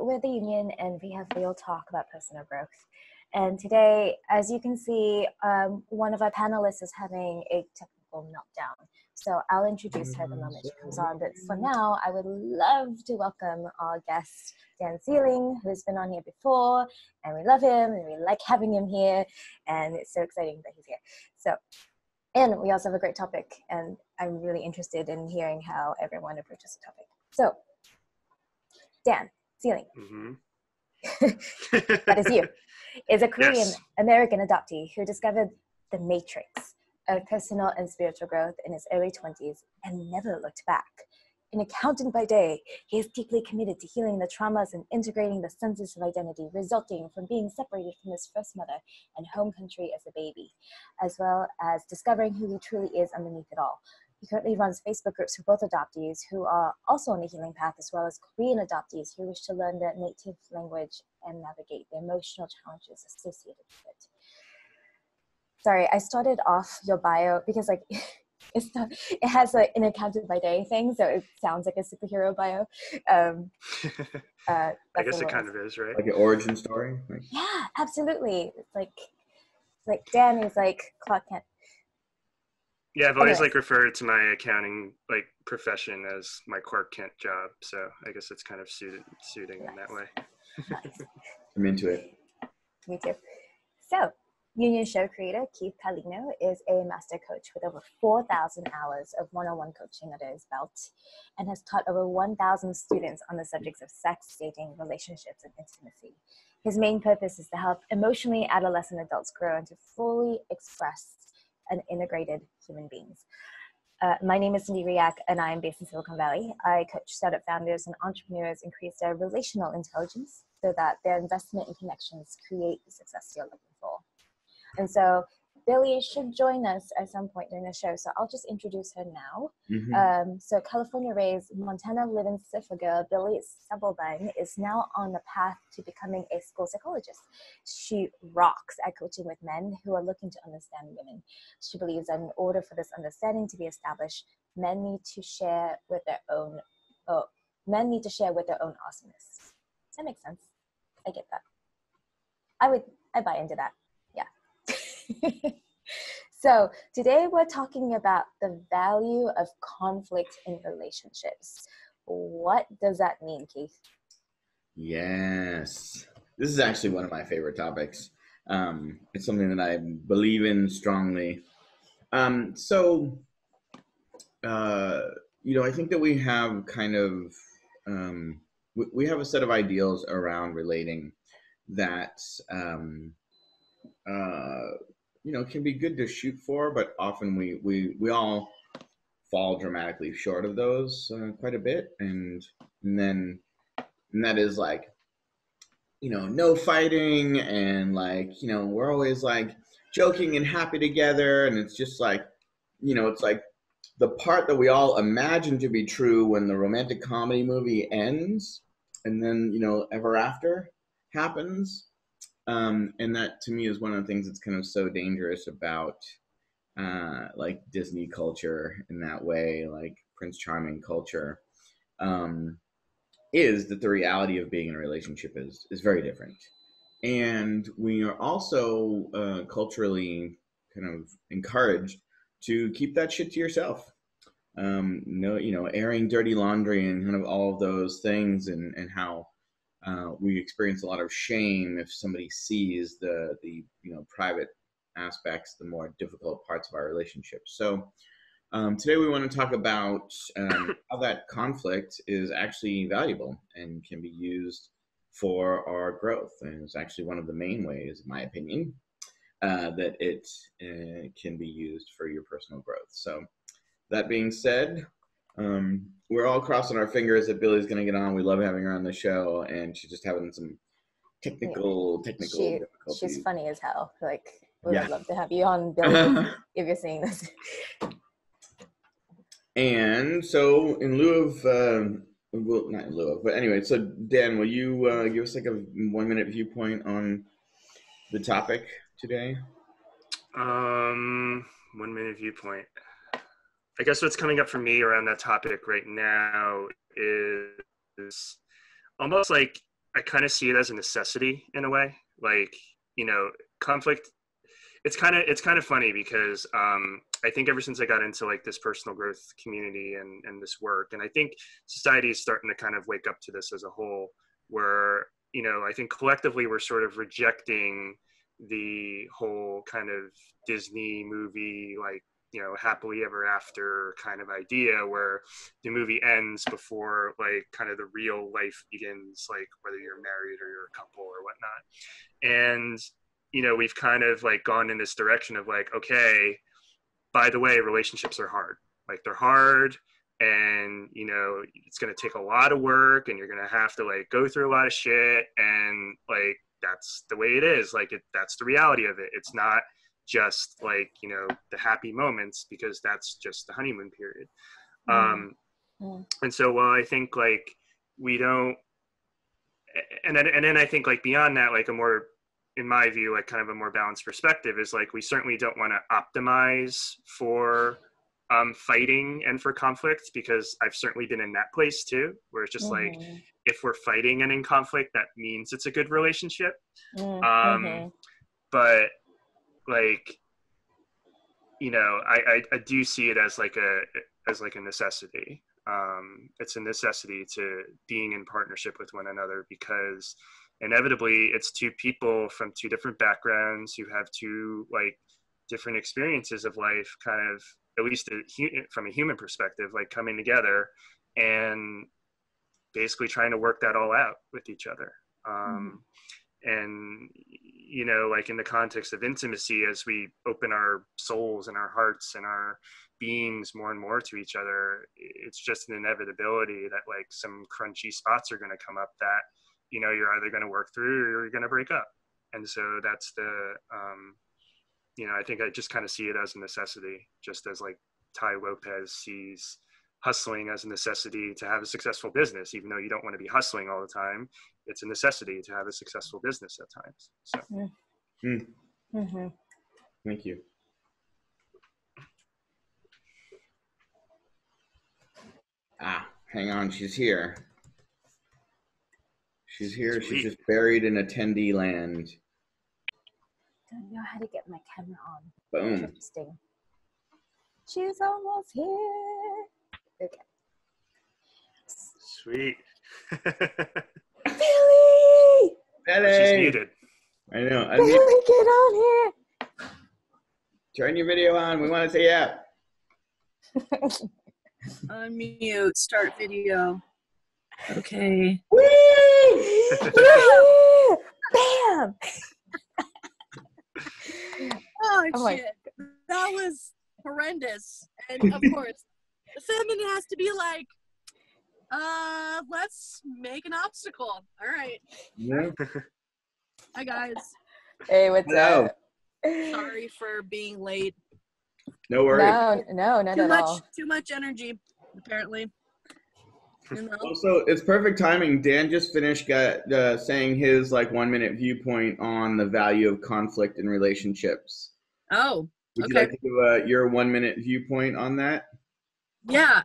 we're the Union, and we have real talk about personal growth. And today, as you can see, one of our panelists is having a technical meltdown. So I'll introduce her the moment she comes on. But for now, I would love to welcome our guest, Dan Sieling, who's been on here before, and we love him, and we like having him here, and it's so exciting that he's here. So, and we also have a great topic, and I'm really interested in hearing how everyone approaches the topic. So, Dan Sieling, that is you, is a Korean-American adoptee who discovered the matrix of personal and spiritual growth in his early 20s and never looked back. An accountant by day, he is deeply committed to healing the traumas and integrating the senses of identity resulting from being separated from his first mother and home country as a baby, as well as discovering who he truly is underneath it all. He currently runs Facebook groups for both adoptees who are also on the healing path, as well as Korean adoptees who wish to learn their native language and navigate the emotional challenges associated with it. Sorry, I started off your bio because like it has like an accountant by day thing, so it sounds like a superhero bio. I guess it kind of is, right? Like an origin story. Yeah, absolutely. It's like Dan is like Clark Kent. Yeah, I've always like referred to my accounting like profession as my Clark Kent job, so I guess it's kind of suiting in that way. Nice. I'm into it. Me too. So, Union show creator Keith Paolino is a master coach with over 4,000 hours of one-on-one coaching under his belt and has taught over 1,000 students on the subjects of sex, dating, relationships, and intimacy. His main purpose is to help emotionally adolescent adults grow into fully expressed and integrated human beings. My name is Riach, and I am based in Silicon Valley. I coach startup founders and entrepreneurs increase their relational intelligence so that their investment and connections create the success you're looking for. And so Billy should join us at some point during the show, so I'll just introduce her now. So California-raised, Montana-living surfer girl Billy Stubblebine is now on the path to becoming a school psychologist. She rocks at coaching with men who are looking to understand women. She believes that in order for this understanding to be established, men need to share with their own awesomeness. Does that make sense? I get that. I buy into that. So today we're talking about the value of conflict in relationships. What does that mean, Keith? Yes. This is actually one of my favorite topics. It's something that I believe in strongly. I think that we have kind of, we have a set of ideals around relating that, can be good to shoot for, but often we all fall dramatically short of those quite a bit, and that is like, no fighting, and like, we're always like joking and happy together, and it's just like, it's like the part that we all imagine to be true when the romantic comedy movie ends, and then ever after happens. And that to me is one of the things that's kind of so dangerous about like Disney culture in that way, like Prince Charming culture, is that the reality of being in a relationship is very different. And we are also culturally kind of encouraged to keep that shit to yourself. Airing dirty laundry and kind of all of those things, and how we experience a lot of shame if somebody sees the private aspects, the more difficult parts of our relationship. So today we want to talk about how that conflict is actually valuable and can be used for our growth. And it's actually one of the main ways, in my opinion, that it can be used for your personal growth. So that being said, we're all crossing our fingers that Billy's going to get on. We love having her on the show, and she's just having some technical difficulties. She's funny as hell. Like, we would love to have you on, Billy, if you're seeing this. And so, in lieu of, well, not in lieu of, but anyway, so Dan, will you give us like a 1 minute viewpoint on the topic today? 1 minute viewpoint. I guess what's coming up for me around that topic right now is almost like I kind of see it as a necessity in a way. Like, conflict, it's kind of funny because I think ever since I got into like this personal growth community and this work, and I think society is starting to kind of wake up to this as a whole, where, I think collectively we're sort of rejecting the whole kind of Disney movie, like, happily ever after kind of idea where the movie ends before like kind of the real life begins, like whether you're married or you're a couple or whatnot. And, we've kind of like gone in this direction of like, okay, by the way, relationships are hard. Like they're hard, and it's going to take a lot of work, and you're going to have to like go through a lot of shit, and like that's the way it is. Like that's the reality of it. It's not just like the happy moments, because that's just the honeymoon period. And so while I think like we don't, and then I think like beyond that, like a more, in my view, like kind of a more balanced perspective is like we certainly don't want to optimize for fighting and for conflict, because I've certainly been in that place too, where it's just like if we're fighting and in conflict, that means it's a good relationship. But like, I do see it as like a necessity. It's a necessity to being in partnership with one another, because inevitably it's two people from two different backgrounds who have two like different experiences of life, kind of, at least from a human perspective, like coming together and basically trying to work that all out with each other. And like in the context of intimacy, as we open our souls and our hearts and our beings more and more to each other, it's just an inevitability that like some crunchy spots are going to come up that you're either going to work through or you're going to break up. And so that's the I think I just kind of see it as a necessity, just as like Tai Lopez sees hustling as a necessity to have a successful business. Even though you don't want to be hustling all the time, it's a necessity to have a successful business at times. So Thank you. Hang on, she's here. She's here. Sweet. She's just buried in attendee land. Don't know how to get my camera on. Boom. Interesting. She's almost here. Okay. Sweet. Billy! Billy! She's muted. I know. Billy, get on here! Turn your video on. We want to say yeah. Unmute. Start video. Okay. Woo! Yeah! Bam! Oh shit. That was horrendous. And of course, the feminine has to be like, let's make an obstacle. All right. Yeah. Hi guys. Hey, what's Hello. up? Sorry for being late. No worries. No, not at all. Too much energy, apparently. Also, it's perfect timing. Dan just finished saying his like 1 minute viewpoint on the value of conflict in relationships. Oh, Would you like to give your 1 minute viewpoint on that? Yeah,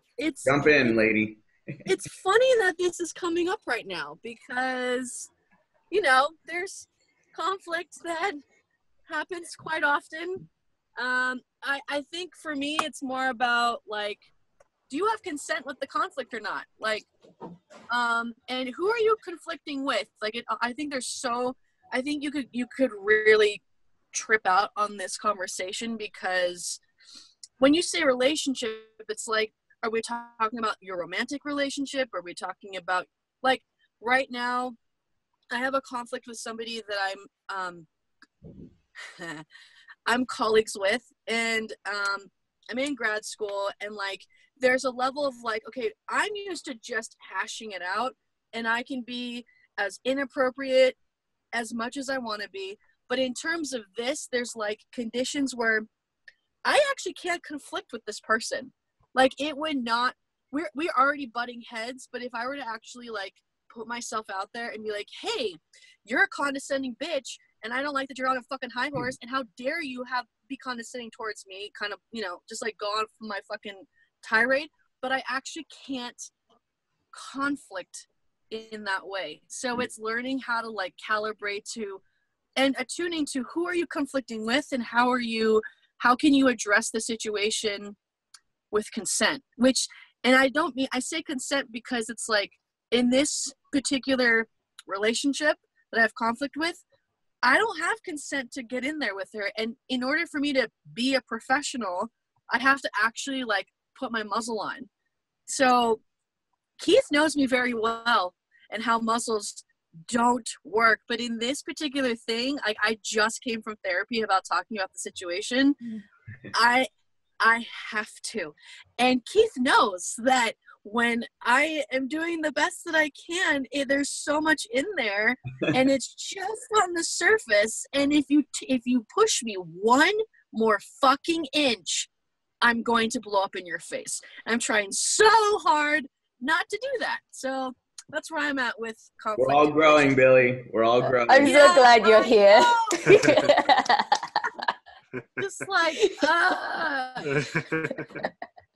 jump in, lady. It's funny that this is coming up right now because, there's conflict that happens quite often. I think for me, it's more about like, do you have consent with the conflict or not? Like, and who are you conflicting with? Like, I think you could really trip out on this conversation, because when you say relationship, it's like, are we talking about your romantic relationship? Are we talking about, like, right now, I have a conflict with somebody that I'm colleagues with, and I'm in grad school, and like there's a level of like, okay, I'm used to just hashing it out, and I can be as inappropriate as much as I want to be, but in terms of this, there's like conditions where I actually can't conflict with this person. Like, it would not, we're already butting heads, but if I were to actually like put myself out there and be like, hey, you're a condescending bitch, and I don't like that you're on a fucking high horse, and how dare you be condescending towards me, kind of, just like go on from my fucking tirade, but I actually can't conflict in that way. So it's learning how to like calibrate to and attuning to who are you conflicting with and how can you address the situation with consent, and I say consent because it's like in this particular relationship that I have conflict with, I don't have consent to get in there with her. And in order for me to be a professional, I have to actually like put my muzzle on. So Keith knows me very well and how muzzles don't work. But in this particular thing, like I just came from therapy about talking about the situation. I have to. And Keith knows that when I am doing the best that I can, there's so much in there and it's just on the surface. And if you push me one more fucking inch, I'm going to blow up in your face. I'm trying so hard not to do that. So that's where I'm at with conflict. We're all growing, Billy. We're all growing. I'm so glad you're here. Just like,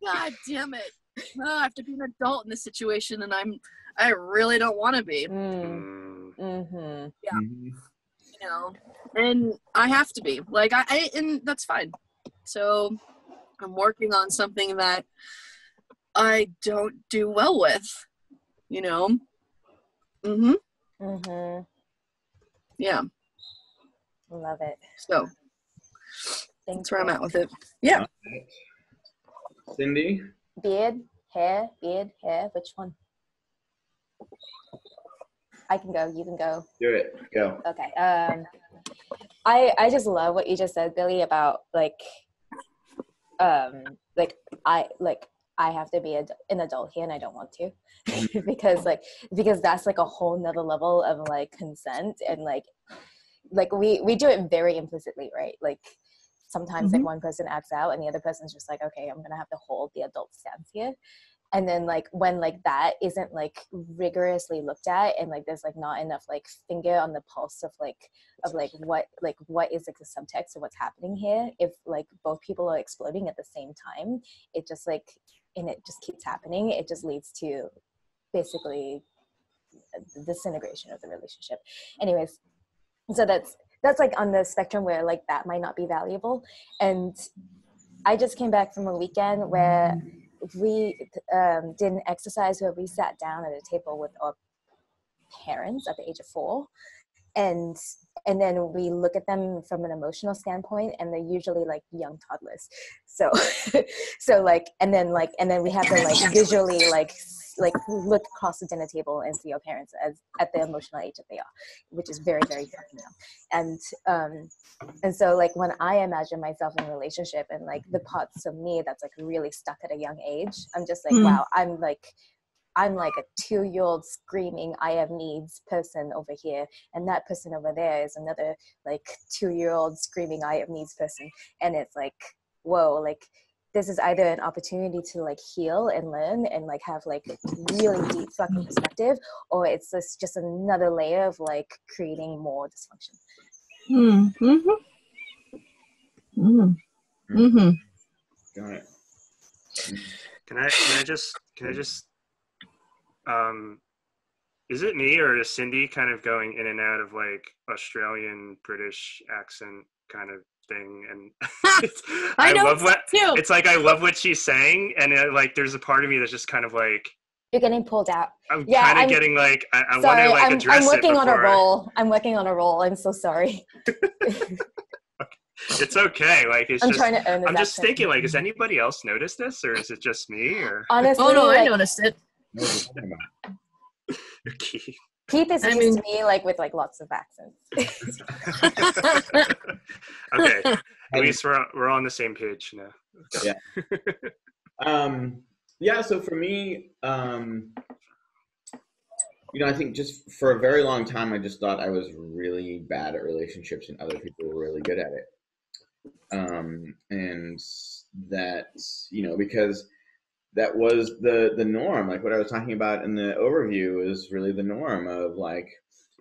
God damn it. I have to be an adult in this situation, and I really don't want to be. Mm-hmm. Yeah. You know, and I have to be. Like, and that's fine. So I'm working on something that I don't do well with, you know? Yeah. Love it. So that's where I'm at with it. Yeah. Cindy? Beard, hair, which one? I can go, you can go. Do it. Go. Okay. I just love what you just said, Billy, about I have to be an adult here and I don't want to because that's like a whole nother level of like consent and like we do it very implicitly, right? Like sometimes like one person acts out and the other person's just like, okay, I'm gonna have to hold the adult stance here. And then like when like that isn't like rigorously looked at and like there's like not enough like finger on the pulse of what is like the subtext of what's happening here, if like both people are exploding at the same time, it just like, and it just keeps happening, it just leads to basically the disintegration of the relationship. Anyways, so that's like on the spectrum where like that might not be valuable. And I just came back from a weekend where we did an exercise where we sat down at a table with our parents at the age of 4, and then we look at them from an emotional standpoint, and they're usually like young toddlers. So like and then we have to like visually like look across the dinner table and see our parents as at the emotional age that they are, which is very, very young now. And so like when I imagine myself in a relationship and like the parts of me that's like really stuck at a young age, I'm just like, wow, I'm like a 2-year-old screaming I have needs person over here, and that person over there is another like 2-year-old screaming I have needs person. And it's like, whoa, like this is either an opportunity to like heal and learn and like have like really deep fucking perspective, or it's just another layer of like creating more dysfunction. Got it. Can I just is it me or is Cindy kind of going in and out of like Australian British accent kind of thing? And I love what too. It's like I love what she's saying, and like there's a part of me that's just kind of like, you're getting pulled out. I'm kind of getting like I want to like address I'm working it on a role. I'm working on a role. I'm so sorry. It's okay. Like it's I'm just, trying to earn this I'm just accent. thinking like, has anybody else noticed this, or is it just me? Or honestly, oh no, I noticed it. Keith is used to me like with like lots of accents. Okay, at least we're on the same page now. Yeah. Yeah. So for me, I think just for a very long time, I just thought I was really bad at relationships and other people were really good at it. And that, because that was the norm. Like what I was talking about in the overview is really the norm of like,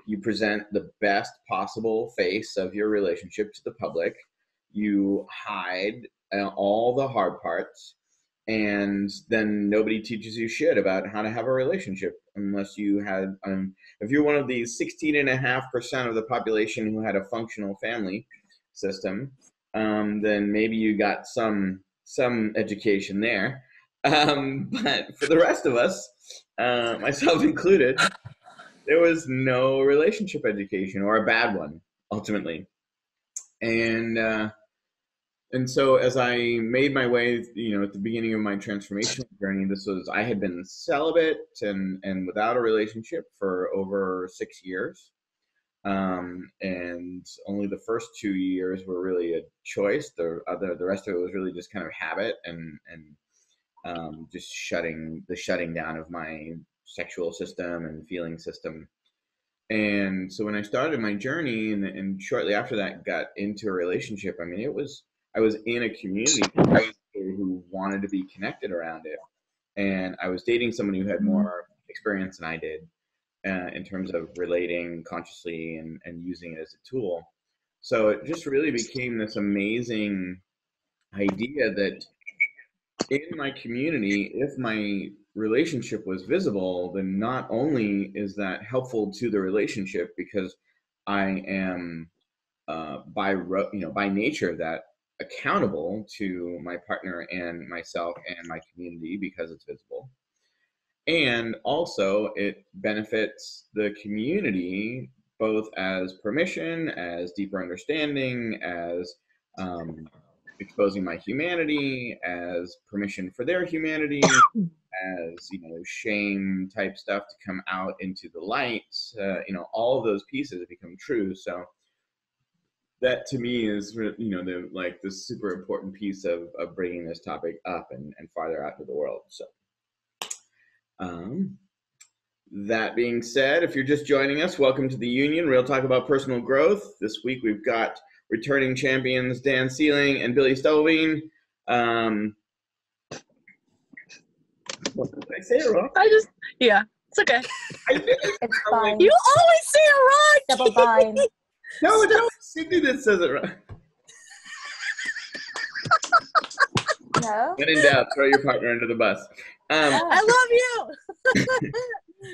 you present the best possible face of your relationship to the public. You hide all the hard parts. And then nobody teaches you shit about how to have a relationship unless you had, if you're one of these 16.5% of the population who had a functional family system, then maybe you got some education there. But for the rest of us, myself included, there was no relationship education, or a bad one, ultimately. And so as I made my way, at the beginning of my transformational journey, I had been celibate and without a relationship for over 6 years. And only the first 2 years were really a choice. The rest of it was really just kind of habit and just shutting down of my sexual system and feeling system. And so when I started my journey and shortly after that got into a relationship, I mean, I was in a community who wanted to be connected around it. And I was dating someone who had more experience than I did in terms of relating consciously and using it as a tool. So it just really became this amazing idea that in my community, if my relationship was visible, then not only is that helpful to the relationship because I am by nature that accountable to my partner and myself and my community because it's visible, and also it benefits the community both as permission, as deeper understanding, as exposing my humanity, as permission for their humanity, as shame type stuff to come out into the light. All of those pieces become true. So that to me is the super important piece of bringing this topic up and farther out to the world. So that being said, if you're just joining us, welcome to the Union, Real Talk About Personal Growth. This week we've got returning champions Dan Sieling and Billy Stubblebine. What did I say it wrong? It's okay. It's fine. You always say it wrong. Stubblebine. No, it's Sydney that says it wrong. No. When in doubt, throw your partner under the bus. I love you.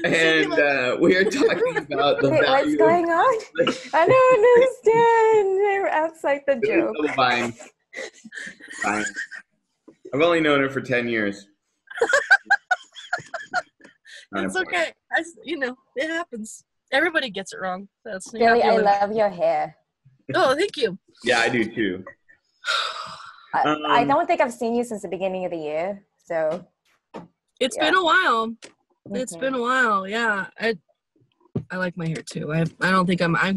And we are talking about the Wait, value what's going on? I don't understand. They're outside the joke. Fine. I've only known her for 10 years. It's okay. It happens. Everybody gets it wrong. Billy, I love your hair. Oh, thank you. Yeah, I do too. I don't think I've seen you since the beginning of the year, so. It's been a while. It's Mhm. been a while. Yeah, I like my hair too. I don't think I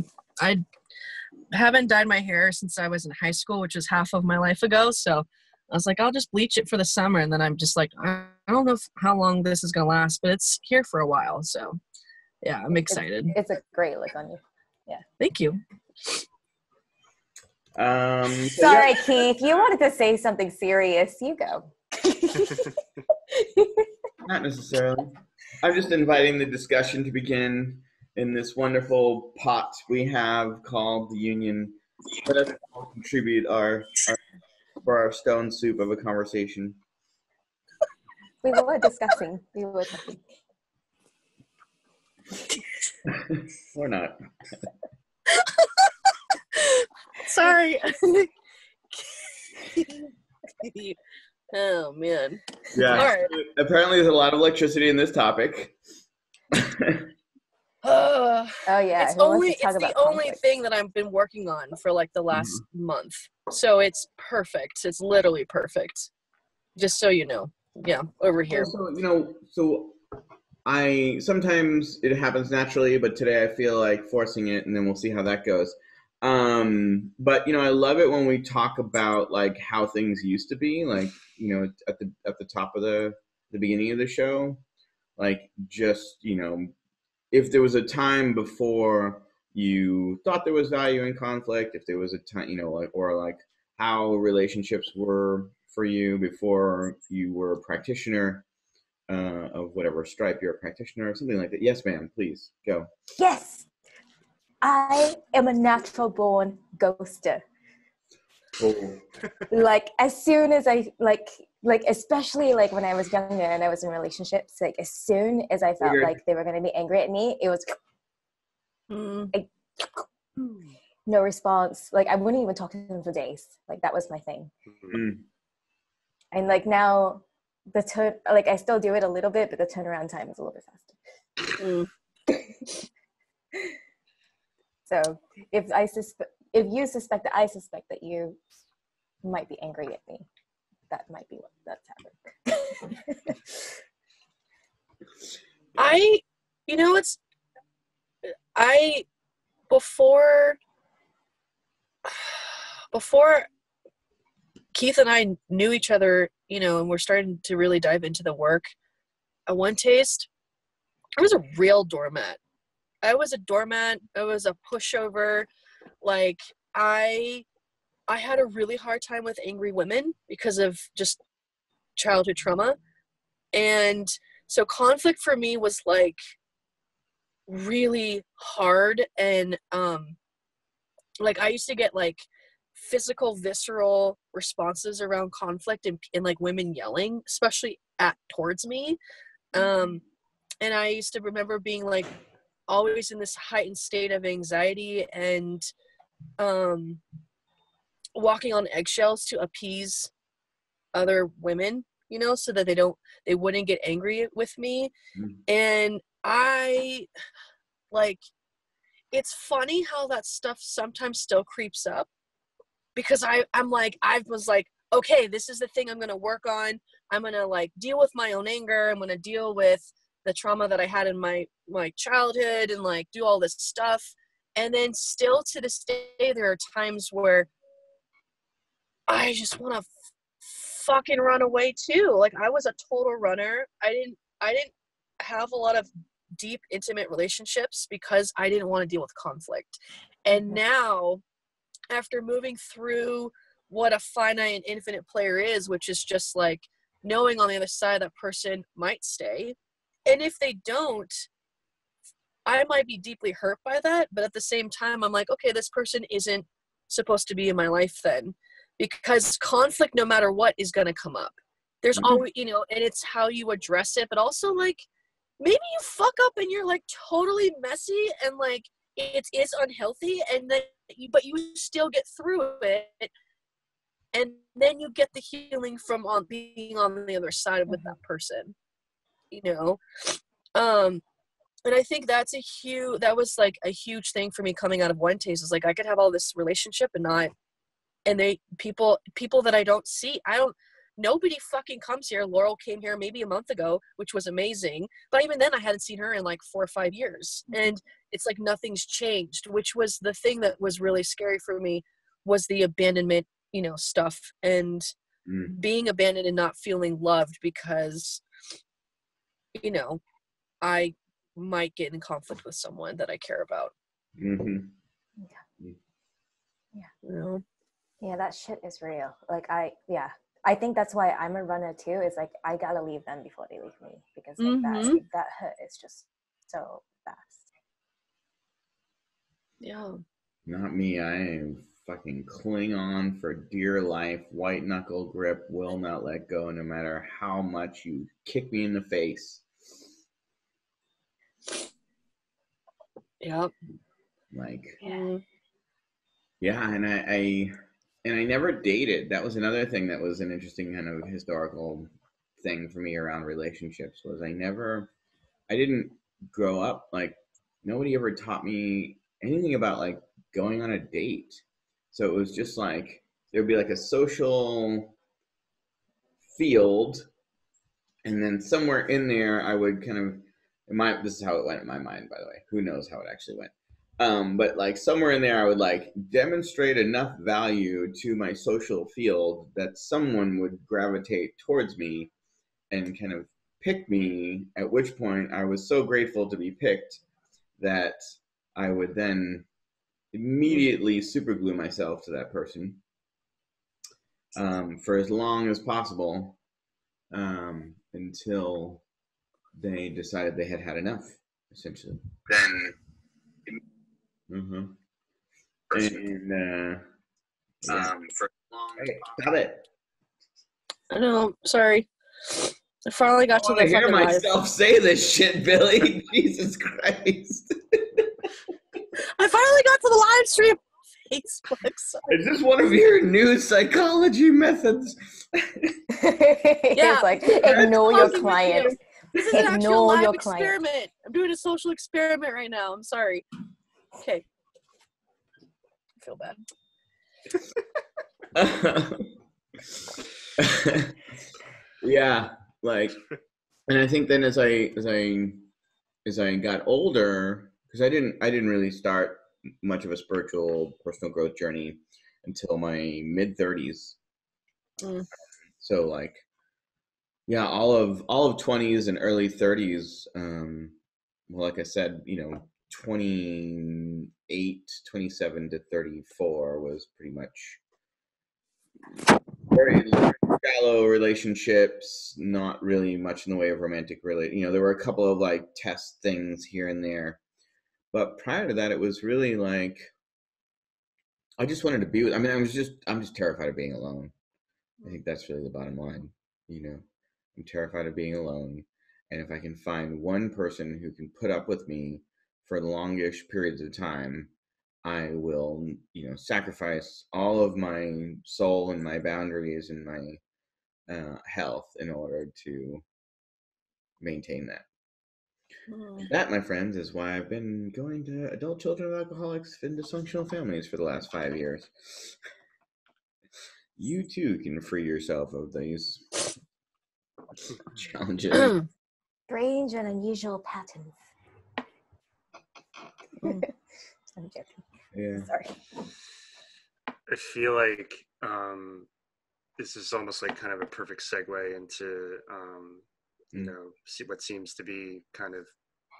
haven't dyed my hair since I was in high school, which was half of my life ago. So I was like, I'll just bleach it for the summer, and then I'm just like, I don't know how long this is gonna last, but it's here for a while. So yeah, I'm excited. It's a great look on you. Yeah. Thank you. Sorry, Keith. You wanted to say something serious. You go. Not necessarily. I'm just inviting the discussion to begin in this wonderful pot we have called the Union. Let us all contribute for our stone soup of a conversation. We were discussing. Or not. Sorry. Oh man. Yeah. All right. Apparently, there's a lot of electricity in this topic. Oh yeah. It's the only thing that I've been working on for like the last month. So it's perfect. It's literally perfect. Just so you know. Yeah, over here. So I sometimes it happens naturally, but today I feel like forcing it, and then we'll see how that goes. But I love it when we talk about like how things used to be, like at the top of the beginning of the show, like just if there was a time before you thought there was value in conflict, if there was a time like how relationships were for you before you were a practitioner of whatever stripe you're a practitioner or something like that. Yes, ma'am, please go. Yes. I am a natural born ghoster. Oh. Like as soon as I like, especially like when I was younger and I was in relationships, like as soon as I felt like they were going to be angry at me, it was like, no response. Like I wouldn't even talk to them for days. Like that was my thing. And like now like I still do it a little bit, but the turnaround time is a little bit faster. So if you suspect that I suspect that you might be angry at me, that might be what that's happening. Before Keith and I knew each other, and we're starting to really dive into the work, at one taste, I was a real doormat. I was a doormat. I was a pushover. Like, I had a really hard time with angry women because of just childhood trauma. And so conflict for me was like really hard. And like I used to get like physical, visceral responses around conflict and like women yelling, especially towards me. And I used to remember being like always in this heightened state of anxiety and walking on eggshells to appease other women, so that they wouldn't get angry with me. And I like, it's funny how that stuff sometimes still creeps up, because I was like, okay, this is the thing I'm going to work on. I'm going to like deal with my own anger. I'm going to deal with the trauma that I had in my childhood and like do all this stuff. And then still to this day, there are times where I just want to fucking run away too. Like I was a total runner. I didn't have a lot of deep, intimate relationships because I didn't want to deal with conflict. And now, after moving through what a finite and infinite player is, which is just like knowing on the other side that person might stay. And if they don't, I might be deeply hurt by that. But at the same time, I'm like, okay, this person isn't supposed to be in my life then. Because conflict, no matter what, is going to come up. There's always, and it's how you address it. But also, like, maybe you fuck up and you're like totally messy and like it's unhealthy, and then but you still get through it, and then you get the healing from being on the other side with that person, and I think that was like a huge thing for me coming out of One Taste, is like I could have all this relationship and people that I don't see, nobody fucking comes here. Laurel came here maybe a month ago, which was amazing. But even then I hadn't seen her in like 4 or 5 years. And it's like nothing's changed, which was the thing that was really scary for me, was the abandonment, stuff, and being abandoned and not feeling loved because, I might get in conflict with someone that I care about. Yeah, that shit is real. Like I think that's why I'm a runner too. Is like I gotta leave them before they leave me, because like that hurt is just so fast. Yeah. Not me. I fucking cling on for dear life. White knuckle grip. Will not let go, no matter how much you kick me in the face. Yep. Like. Yeah, and I never dated. That was another thing that was an interesting kind of historical thing for me around relationships, was I didn't grow up, like nobody ever taught me anything about like going on a date. So it was just like there'd be like a social field, and then somewhere in there I would kind of this is how it went in my mind, by the way. Who knows how it actually went. But like somewhere in there, I would like demonstrate enough value to my social field that someone would gravitate towards me and kind of pick me, at which point I was so grateful to be picked that I would then immediately superglue myself to that person for as long as possible until they decided they had had enough, essentially. Then and for long. Hey, stop it! I know. Sorry. I finally got to I the hear fucking live. myself say this shit, Billy. Jesus Christ. I finally got to the live stream. Facebook. Sorry. Is this one of your new psychology methods? It's like, ignore your Talking with client. you. This is actually a Ignore live your client. experiment. I'm doing a social experiment right now. I'm sorry. Okay. I feel bad. Yeah, like, and I think then as I got older, because I didn't really start much of a spiritual personal growth journey until my mid-30s. So like, yeah, all of 20s and early 30s. Well, like I said, 27 to 34 was pretty much very shallow relationships, not really much in the way of romantic there were a couple of like test things here and there, but prior to that it was really like I just wanted to be with, I'm just terrified of being alone. I think that's really the bottom line. I'm terrified of being alone, and if I can find one person who can put up with me for longish periods of time, I will, sacrifice all of my soul and my boundaries and my health in order to maintain that. That, my friends, is why I've been going to adult children of alcoholics and dysfunctional families for the last 5 years. You too can free yourself of these challenges. Strange and unusual patterns. I'm joking. Yeah. Sorry. I feel like this is almost like kind of a perfect segue into see what seems to be kind of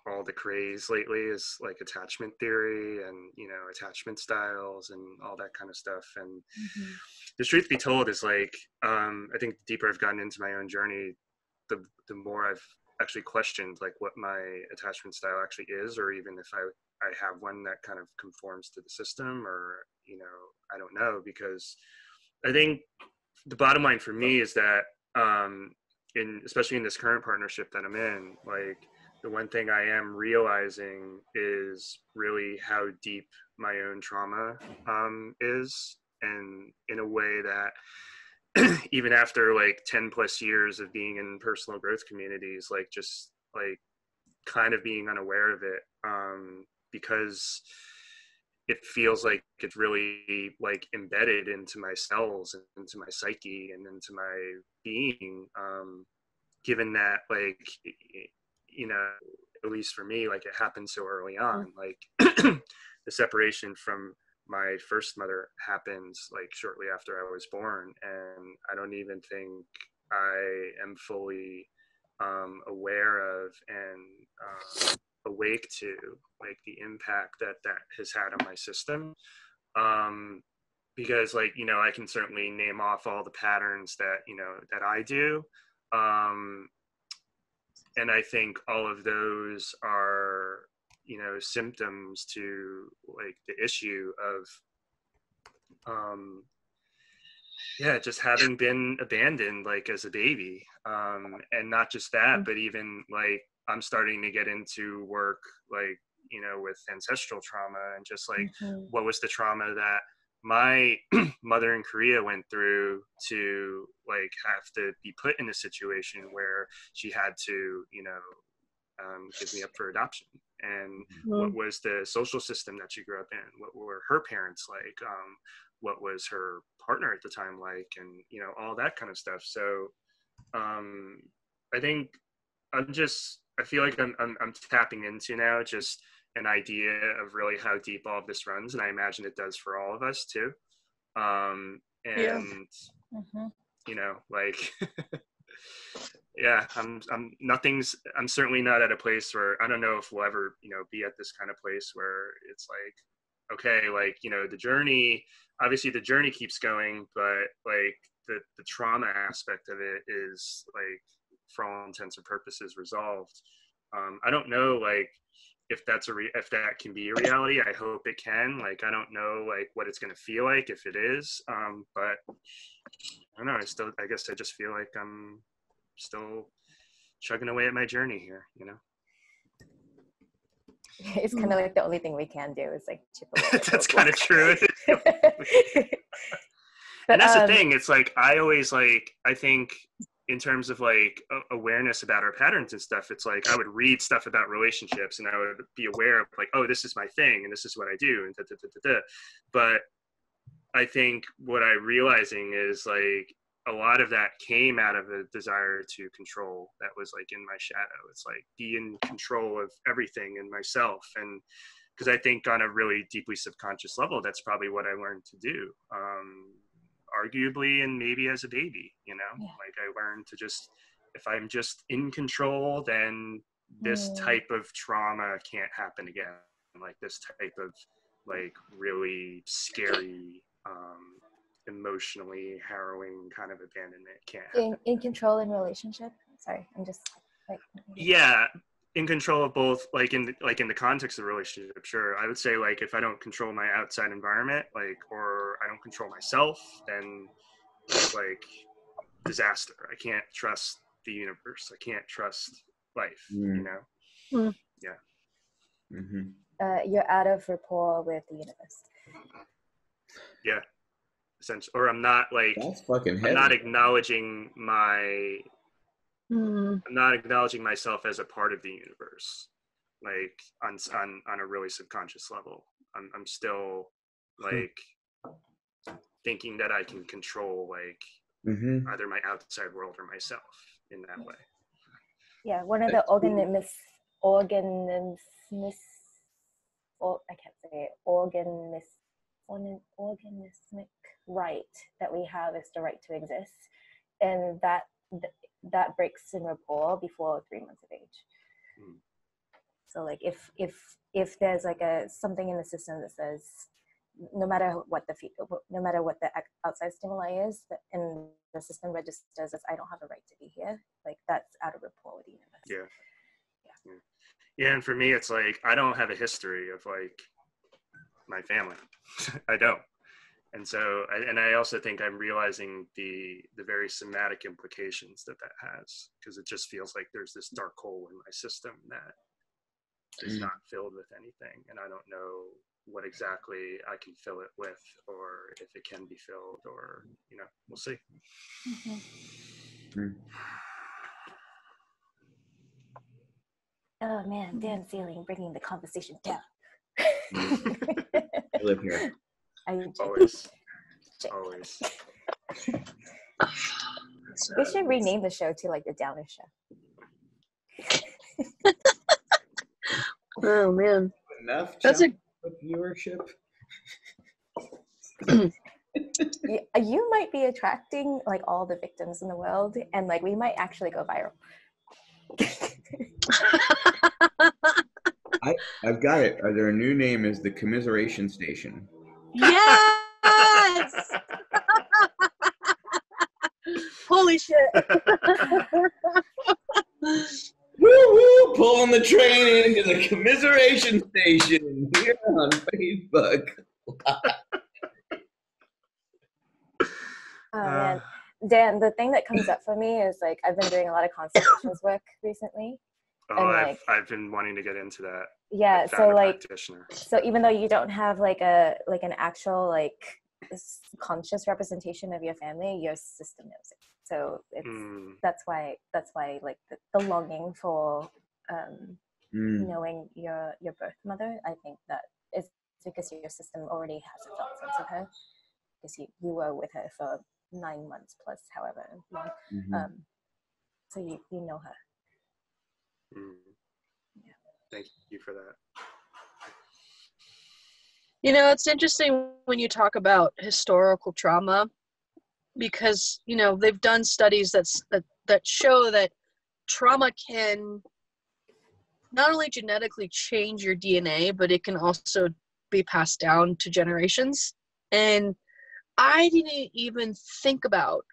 all the craze lately is like attachment theory and attachment styles and all that kind of stuff. And the truth be told is like I think the deeper I've gotten into my own journey, the more I've actually questioned like what my attachment style actually is, or even if I have one that kind of conforms to the system, or I don't know, because I think the bottom line for me is that especially in this current partnership that I'm in, like the one thing I am realizing is really how deep my own trauma is, and in a way that even after like 10 plus years of being in personal growth communities, like just like kind of being unaware of it, because it feels like it's really like embedded into my cells and into my psyche and into my being, given that like at least for me, like it happened so early on. Like the separation from my first mother happened like shortly after I was born, and I don't even think I am fully aware of and awake to like the impact that has had on my system, because like I can certainly name off all the patterns that that I do, and I think all of those are symptoms to like the issue of just having been abandoned like as a baby, and not just that, but even like I'm starting to get into work like with ancestral trauma, and just like what was the trauma that my mother in Korea went through to like have to be put in a situation where she had to give me up for adoption, and what was the social system that she grew up in, what were her parents like, what was her partner at the time like, and all that kind of stuff. So I think I feel like I'm tapping into now just an idea of really how deep all of this runs, and I imagine it does for all of us too. Like yeah, I'm certainly not at a place where I don't know if we'll ever be at this kind of place where it's like, okay, like the journey, obviously the journey keeps going, but like the trauma aspect of it is like for all intents and purposes resolved. I don't know like if if that can be a reality. I hope it can. Like, I don't know like what it's going to feel like if it is, but I don't know. I guess I just feel like I'm still chugging away at my journey here, you know. It's kind of like the only thing we can do is like chip away. That's kind of true. But, and that's the thing. It's like, I always like, I think in terms of like awareness about our patterns and stuff, it's like I would read stuff about relationships and I would be aware of like, oh, this is my thing and this is what I do and da, da, da, da, da. But I think what I'm realizing is like a lot of that came out of a desire to control that was like in my shadow. It's like be in control of everything and myself. And because I think on a really deeply subconscious level, that's probably what I learned to do. Arguably, and maybe as a baby, you know, like I learned to just, if I'm just in control, then this type of trauma can't happen again. Like this type of like really scary, emotionally harrowing kind of abandonment can't happen. In control in relationship. Sorry, I'm just like. Yeah, in control of both, like in the context of the relationship, sure. I would say like if I don't control my outside environment, like, or I don't control myself, then it's like disaster. I can't trust the universe. I can't trust life. You know. Yeah. You're out of rapport with the universe. Yeah. Essentially, or I'm not like. That's fucking heavy. I'm not acknowledging my. I'm not acknowledging myself as a part of the universe, like on a really subconscious level. I'm still like thinking that I can control like either my outside world or myself in that way. Yeah, one of the organismic right that we have is the right to exist, and that breaks in rapport before 3 months of age. So like if there's like something in the system that says no matter what the outside stimuli is, and the system registers as I don't have a right to be here, like that's out of rapport with the universe. Yeah, and for me it's like I don't have a history of like my family. I don't. And so, and I also think I'm realizing the very somatic implications that has, because it just feels like there's this dark hole in my system that is not filled with anything. And I don't know what exactly I can fill it with, or if it can be filled, or, you know, we'll see. Oh man, Dan Sieling bringing the conversation down. I live here. Always. We should rename the show to like the Downer Show. Oh man, Enough viewership. You might be attracting like all the victims in the world, and like we might actually go viral. I've got it. Their new name is the Commiseration Station. Yes! Holy shit! Woo! Pulling the train into the Commiseration Station here on Facebook. Oh man, Dan, the thing that comes up for me is like I've been doing a lot of constellations work recently. Oh, and I've been wanting to get into that. Yeah, so like, so even though you don't have like an actual like conscious representation of your family, your system knows it. So it's that's why like the longing for knowing your birth mother, I think that is because your system already has a felt sense of her, because you were with her for 9 months plus however long. So you know her. Yeah. Thank you for that. You know, it's interesting when you talk about historical trauma, because, you know, they've done studies that show that trauma can not only genetically change your DNA, but it can also be passed down to generations. And I didn't even think about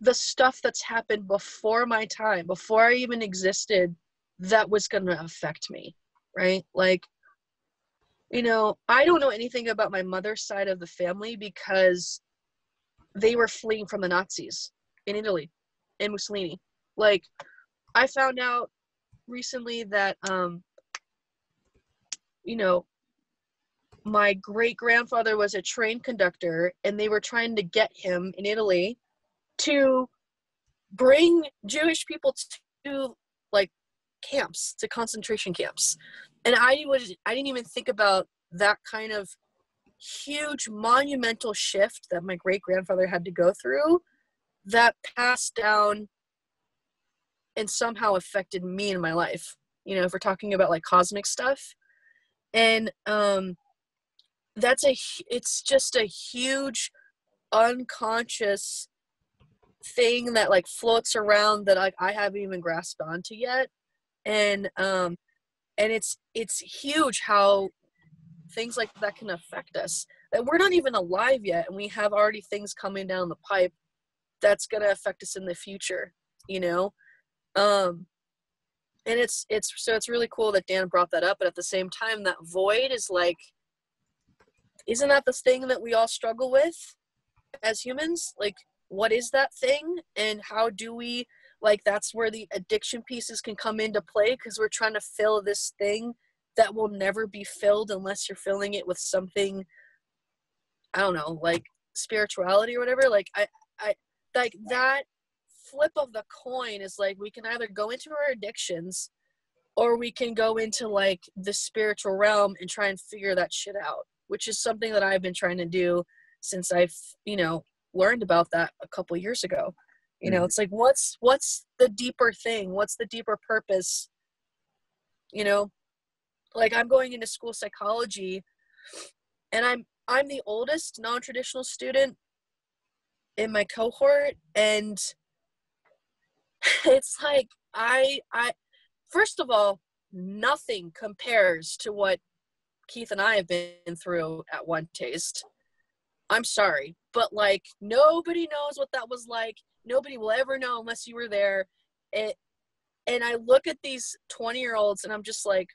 the stuff that's happened before my time, before I even existed, that was going to affect me. right? Like, I don't know anything about my mother's side of the family because they were fleeing from the Nazis in Italy, in Mussolini. Like, I found out recently that, my great-grandfather was a train conductor, and they were trying to get him in Italy to bring Jewish people to, like, camps, to concentration camps. And I didn't even think about that kind of huge monumental shift that my great-grandfather had to go through that passed down and somehow affected me in my life. If we're talking about like cosmic stuff. And it's just a huge unconscious thing that like floats around that I haven't even grasped onto yet. And it's huge how things like that can affect us, that we're not even alive yet and we have already things coming down the pipe that's going to affect us in the future. And it's really cool that Dan brought that up, but at the same time, that void is like, isn't that the thing that we all struggle with as humans? Like, what is that thing, and how do we, like, that's where the addiction pieces can come into play, because we're trying to fill this thing that will never be filled unless you're filling it with something, I don't know, like spirituality or whatever. Like, I like that flip of the coin is like, we can either go into our addictions or we can go into like the spiritual realm and try and figure that shit out, which is something that I've been trying to do since I've, learned about that a couple years ago. It's like, what's the deeper thing? What's the deeper purpose? Like, I'm going into school psychology, and I'm the oldest non-traditional student in my cohort, and it's like, I first of all, nothing compares to what Keith and I have been through at One Taste. I'm sorry, but like, nobody knows what that was like. Nobody will ever know unless you were there. And I look at these 20-year-olds and I'm just like,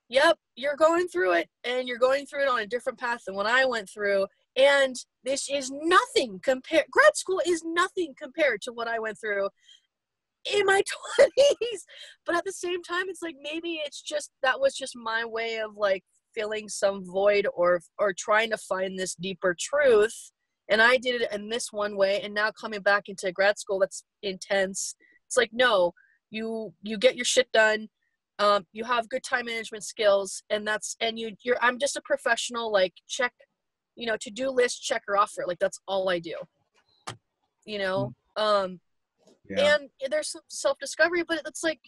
yep, you're going through it, and you're going through it on a different path than what I went through. And this is nothing compared. Grad school is nothing compared to what I went through in my 20s. But at the same time, it's like, maybe it's just, that was just my way of like filling some void or trying to find this deeper truth. And I did it in this one way. And now coming back into grad school, that's intense. It's like, no, you get your shit done. You have good time management skills, and I'm just a professional, like, check, to-do list checker offer. Like, that's all I do, Yeah. And there's some self-discovery, but it's like,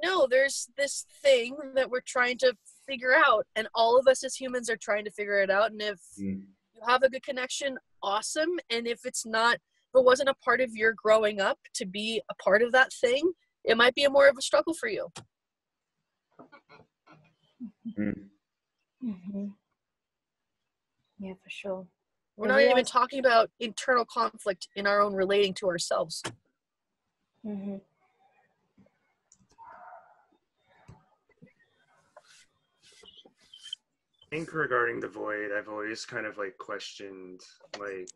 no, there's this thing that we're trying to figure out, and all of us as humans are trying to figure it out. And if you have a good connection, awesome. And if it wasn't a part of your growing up to be a part of that thing, it might be more of a struggle for you. Mm-hmm. Yeah, for sure. We're not even talking about internal conflict in our own relating to ourselves. Mm-hmm. I think regarding the void, I've always kind of like questioned, like,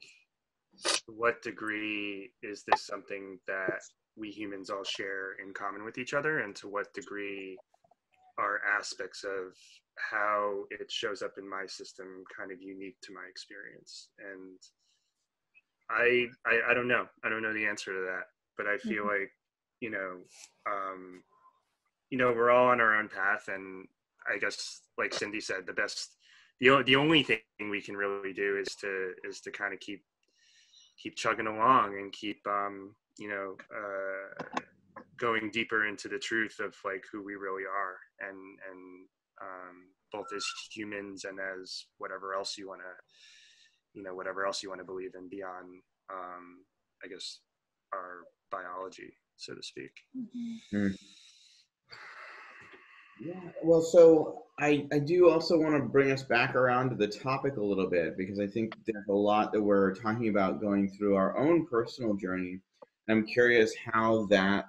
to what degree is this something that we humans all share in common with each other, and to what degree are aspects of how it shows up in my system kind of unique to my experience. And I don't know. I don't know the answer to that, but I feel like, we're all on our own path. And I guess, like Cindy said, the only thing we can really do is to kind of keep chugging along and keep, going deeper into the truth of like who we really are, and both as humans and as whatever else you want to believe in beyond, I guess, our biology, so to speak. Mm-hmm. Yeah, well, so I do also want to bring us back around to the topic a little bit, because I think there's a lot that we're talking about going through our own personal journey. I'm curious how that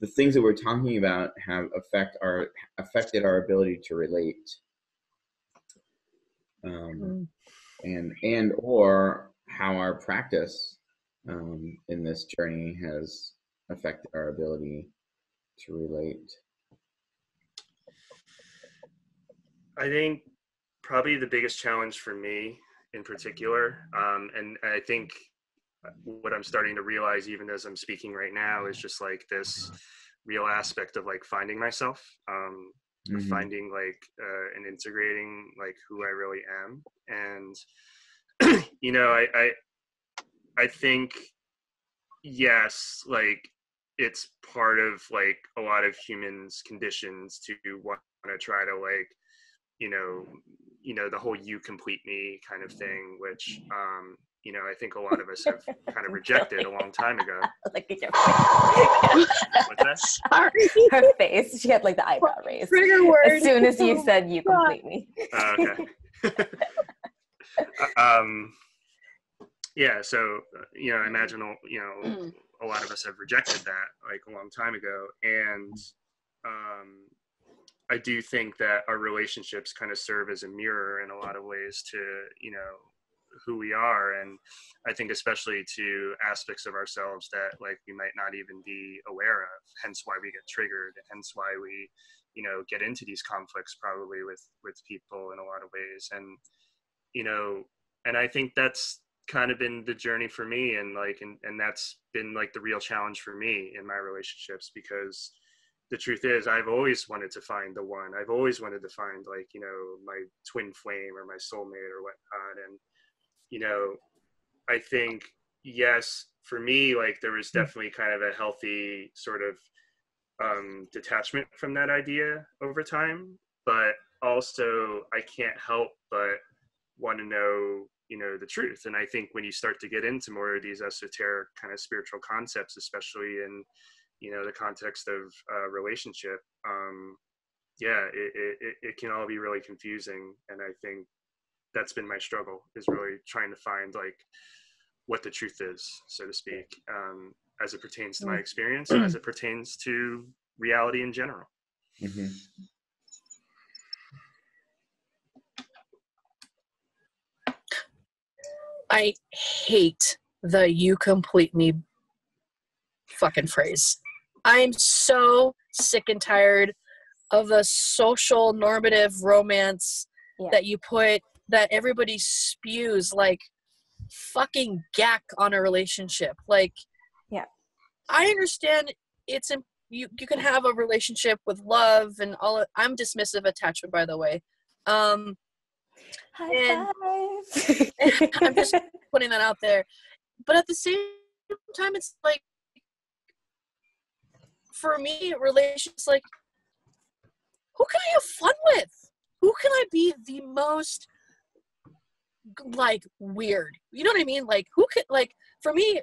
the things that we're talking about have affected our ability to relate, and or how our practice in this journey has affected our ability to relate. I think probably the biggest challenge for me in particular, and I think what I'm starting to realize even as I'm speaking right now is just like this real aspect of like finding myself, finding like and integrating like who I really am. And you know, I think, yes, like it's part of like a lot of humans' conditions to want to try to like, you know, the whole "you complete me" kind of thing, which you know, I think a lot of us have kind of rejected a long time ago. Like your face. What's that? Sorry. Her face. She had like the eyebrow raised. Trigger word. As soon as you said "you complete me." Okay. Yeah. So you know, I imagine you know a lot of us have rejected that like a long time ago, and I do think that our relationships kind of serve as a mirror in a lot of ways to, you know, who we are. And I think especially to aspects of ourselves that like we might not even be aware of, hence why we get triggered, and hence why we, you know, get into these conflicts probably with people in a lot of ways. And, you know, and I think that's kind of been the journey for me, and like, and that's been like the real challenge for me in my relationships, because the truth is I've always wanted to find the one. I've always wanted to find like, you know, my twin flame or my soulmate or whatnot. And, you know, I think, yes, for me, like there was definitely kind of a healthy sort of detachment from that idea over time, but also I can't help but want to know, you know, the truth. And I think when you start to get into more of these esoteric kind of spiritual concepts, especially in, you know, the context of relationship, yeah, it can all be really confusing. And I think that's been my struggle, is really trying to find like what the truth is, so to speak, as it pertains to my experience and as it pertains to reality in general. Mm-hmm. I hate the "you complete me" fucking phrase. I'm so sick and tired of the social normative romance that you put, that everybody spews like fucking gack on a relationship. Like, I understand it's you can have a relationship with love and all. I'm dismissive attachment, by the way. High five. I'm just putting that out there. But at the same time, it's like, for me, relationships, like, who can I have fun with? Who can I be the most, like, weird? You know what I mean? Like, who can, like, for me,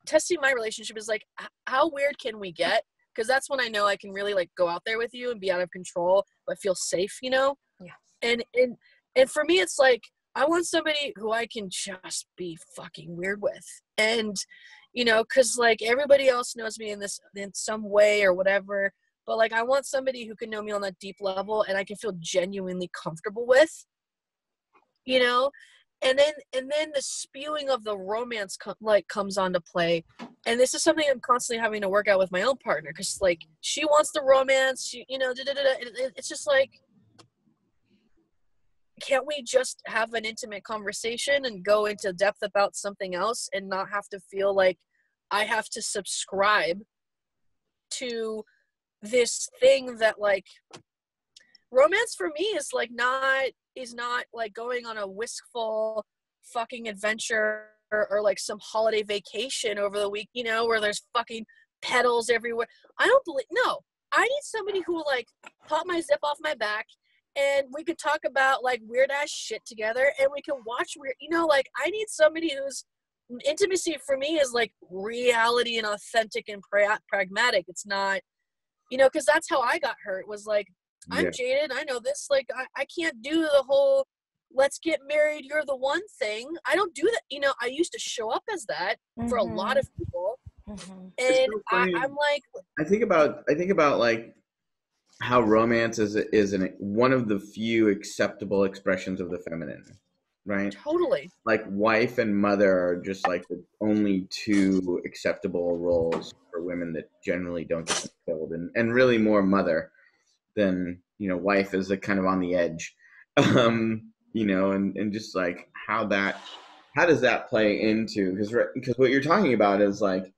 testing my relationship is like, how weird can we get? Because that's when I know I can really, like, go out there with you and be out of control, but feel safe, you know? Yeah. And for me, it's like, I want somebody who I can just be fucking weird with. And, you know, because, like, everybody else knows me in some way or whatever, but, like, I want somebody who can know me on that deep level and I can feel genuinely comfortable with, you know? And then the spewing of the romance comes onto play. And this is something I'm constantly having to work out with my own partner, because, like, she wants the romance, you know, it's just like, can't we just have an intimate conversation and go into depth about something else and not have to feel like I have to subscribe to this thing that, like, romance for me is not like going on a wistful fucking adventure or like some holiday vacation over the week, you know, where there's fucking petals everywhere. No, I need somebody who will, like, pop my zip off my back and we could talk about, like, weird ass shit together, and we can watch weird, you know, like, I need somebody whose intimacy for me is like reality and authentic and pragmatic. It's not, you know, because that's how I got hurt, was like, I'm jaded, I know this, like, I can't do the whole let's get married, you're the one thing. I don't do that, you know. I used to show up as that for a lot of people, It's And so funny. I'm like, I think about like how romance is one of the few acceptable expressions of the feminine, right? totally. Like wife and mother are just like the only two acceptable roles for women that generally don't get fulfilled, and really more mother than, you know, wife is like kind of on the edge. You know, and just like how does that play into, because what you're talking about is like,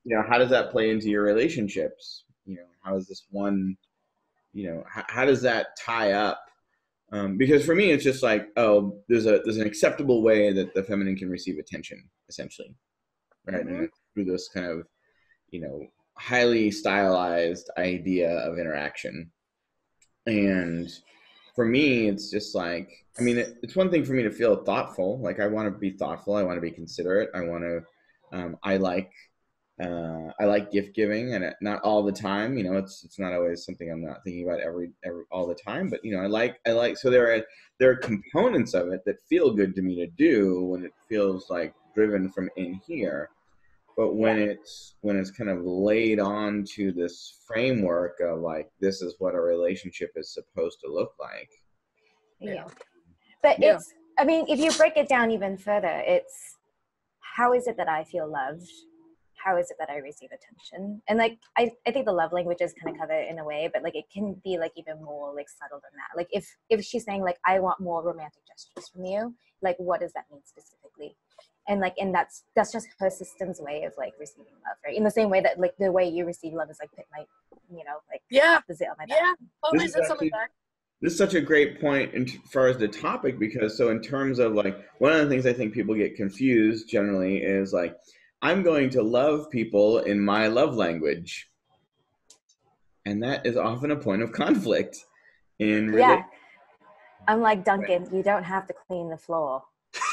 you know, how does that play into your relationships? You know, how is this one, you know, how does that tie up? Because for me, it's just like, oh, there's an acceptable way that the feminine can receive attention, essentially, right? And it's through this kind of, you know, highly stylized idea of interaction. And for me, it's just like, I mean, it's one thing for me to feel thoughtful. Like I want to be thoughtful. I want to be considerate. I want to, I like gift giving, and not all the time. You know, it's not always something I'm not thinking about every all the time. But you know, I like. So there are components of it that feel good to me to do when it feels like driven from in here. But when it's kind of laid onto this framework of like, this is what a relationship is supposed to look like. Yeah. But Yeah. it's, I mean, if you break it down even further, it's how is it that I feel loved? How is it that I receive attention? And like, I think the love languages kind of cover it in a way, but like it can be like even more like subtle than that. Like if she's saying like, I want more romantic gestures from you, like what does that mean specifically? And like, and that's just her system's way of like receiving love, right? In the same way that like the way you receive love is like put my, you know, like the zit on my back. Yeah. Always This is something back. This is such a great point as far as the topic, because so in terms of like, one of the things I think people get confused generally is like, I'm going to love people in my love language, and that is often a point of conflict in I'm like, Duncan, you don't have to clean the floor.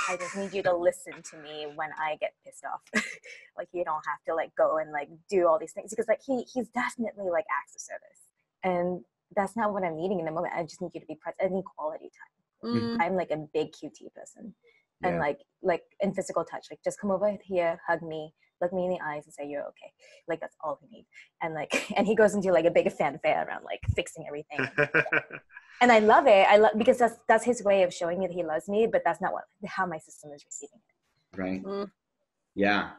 I just need you to listen to me when I get pissed off. Like you don't have to like go and like do all these things, because like he's definitely like acts of service, and that's not what I'm needing in the moment. I just need you to be present. I need quality time. I'm like a big QT person, and like in physical touch, like just come over here, hug me, look me in the eyes, and say you're okay. Like that's all he needs. And like, and he goes into like a big fanfare around like fixing everything. And I love it. Because that's his way of showing me that he loves me, but that's not how my system is receiving it. Right. Yeah.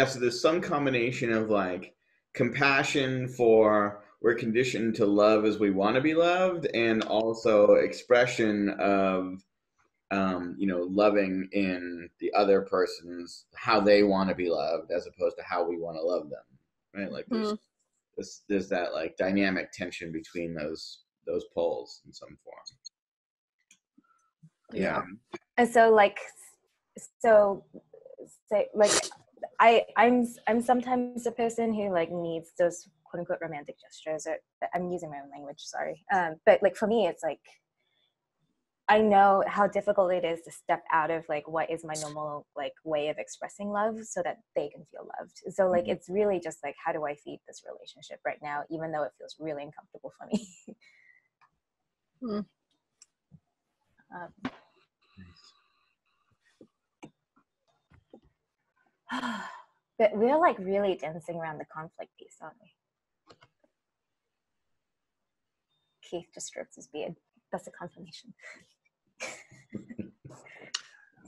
So there's some combination of like compassion for, we're conditioned to love as we want to be loved, and also expression of, you know, loving in the other person's how they want to be loved as opposed to how we want to love them. Right. Like there's that like dynamic tension between those poles in some form. Yeah. And so like I'm sometimes a person who like needs those quote unquote romantic gestures, or I'm using my own language, sorry. But like for me, it's like, I know how difficult it is to step out of like what is my normal like way of expressing love so that they can feel loved. So like it's really just like, how do I feed this relationship right now, even though it feels really uncomfortable for me. But we're like really dancing around the conflict piece, aren't we? Keith just strokes his beard. That's a confirmation.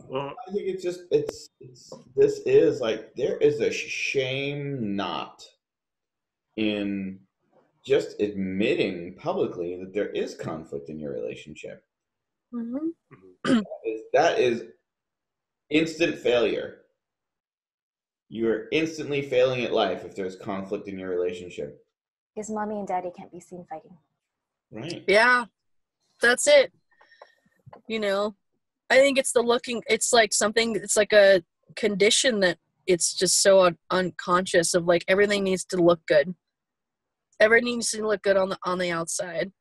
Well, I think this is like, there is a shame not in just admitting publicly that there is conflict in your relationship. That is instant failure. You are instantly failing at life if there's conflict in your relationship. Because mommy and daddy can't be seen fighting. Right. Yeah, that's it. You know, I think it's it's like something, it's like a condition that it's just so unconscious of, like everything needs to look good. Everything needs to look good on the outside.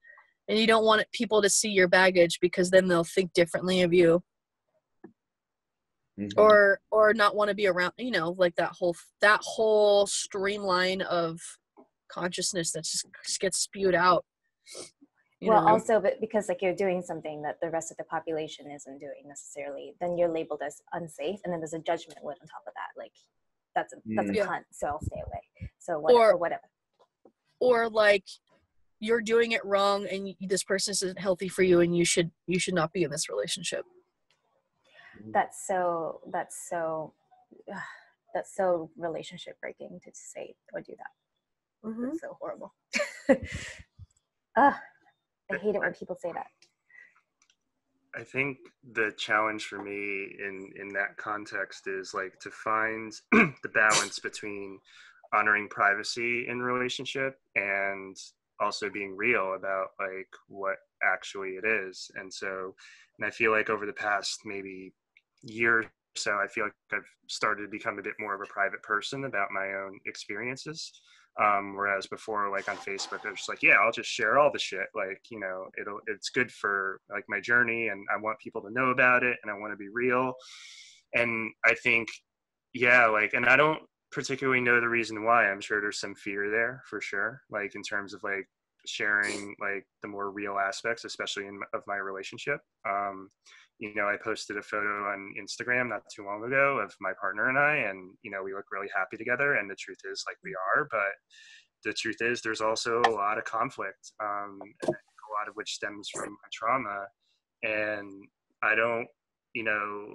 And you don't want people to see your baggage, because then they'll think differently of you. Or not want to be around, you know, like that whole streamline of consciousness that just gets spewed out. Well, also, but because like you're doing something that the rest of the population isn't doing necessarily, then you're labeled as unsafe, and then there's a judgment word on top of that. Like, that's a cunt, so I'll stay away. So whatever. Or like you're doing it wrong and this person isn't healthy for you and you should not be in this relationship. That's so relationship breaking to say or do that. Mm-hmm. It's so horrible. I hate it when people say that. I think the challenge for me in that context is like to find the balance between honoring privacy in relationship and also being real about like what actually it is. And I feel like over the past maybe year or so, I feel like I've started to become a bit more of a private person about my own experiences. Whereas before, like on Facebook, I was just like, yeah, I'll just share all the shit. Like, you know, it's good for like my journey and I want people to know about it and I want to be real. And I think, yeah, like, and I don't particularly know the reason why. I'm sure there's some fear there for sure. Like in terms of like sharing like the more real aspects, especially of my relationship. You know, I posted a photo on Instagram not too long ago of my partner and I, and, you know, we look really happy together. And the truth is like we are, but the truth is there's also a lot of conflict, and a lot of which stems from my trauma. And I don't, you know,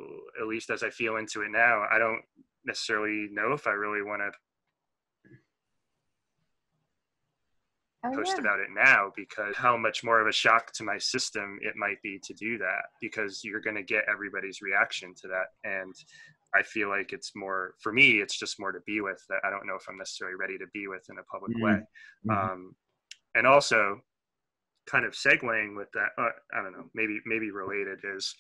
at least as I feel into it now, I don't necessarily know if I really want to post about it now, because how much more of a shock to my system it might be to do that, because you're going to get everybody's reaction to that. And I feel like it's more, for me, it's just more to be with that I don't know if I'm necessarily ready to be with in a public way. And also kind of segueing with that, I don't know, maybe related, is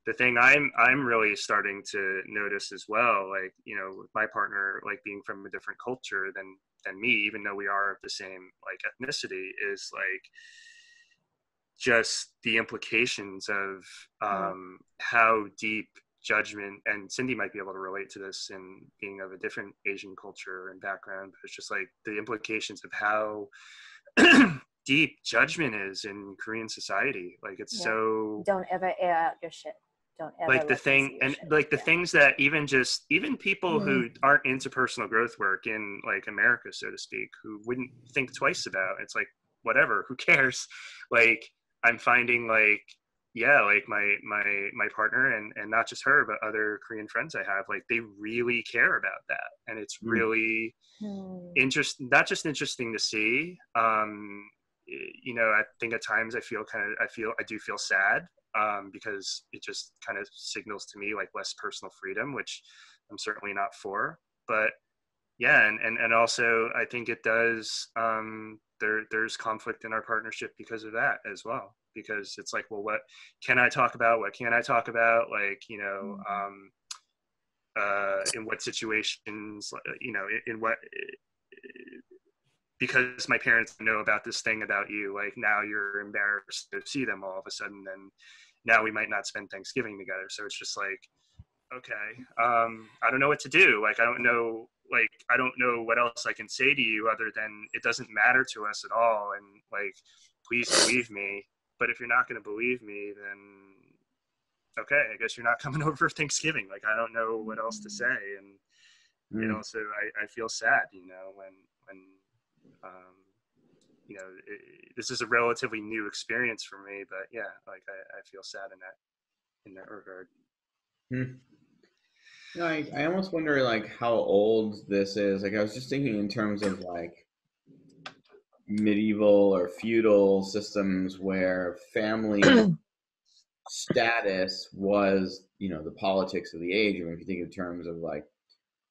the thing I'm really starting to notice as well, like, you know, with my partner, like being from a different culture than me, even though we are of the same like ethnicity, is like just the implications of how deep judgment, and Cindy might be able to relate to this in being of a different Asian culture and background, but it's just like the implications of how deep judgment is in Korean society. Like it's so, don't ever air out your shit. Don't ever like the thing, and like the things that even people who aren't into personal growth work in like America, so to speak, who wouldn't think twice about, it's like, whatever, who cares? Like I'm finding like, yeah, like my partner and not just her, but other Korean friends I have, like they really care about that. And it's really not just interesting to see. You know, I think at times I do feel sad, because it just kind of signals to me like less personal freedom, which I'm certainly not for. But yeah, and also I think it does, there's conflict in our partnership because of that as well, because it's like, well, what can I talk about? What can't I talk about? Like, you know, in what situations, you know, in what, because my parents know about this thing about you, like now you're embarrassed to see them all of a sudden, and now we might not spend Thanksgiving together. So it's just like, okay, I don't know what to do. Like, I don't know what else I can say to you other than it doesn't matter to us at all. And like, please believe me. But if you're not going to believe me, then okay, I guess you're not coming over for Thanksgiving. Like, I don't know what else to say. And it also, I feel sad, you know, when you know, this is a relatively new experience for me, but yeah, like I feel sad in that regard. You know, I almost wonder like how old this is. Like I was just thinking in terms of like medieval or feudal systems where family status was, you know, the politics of the age. I mean, if you think in terms of like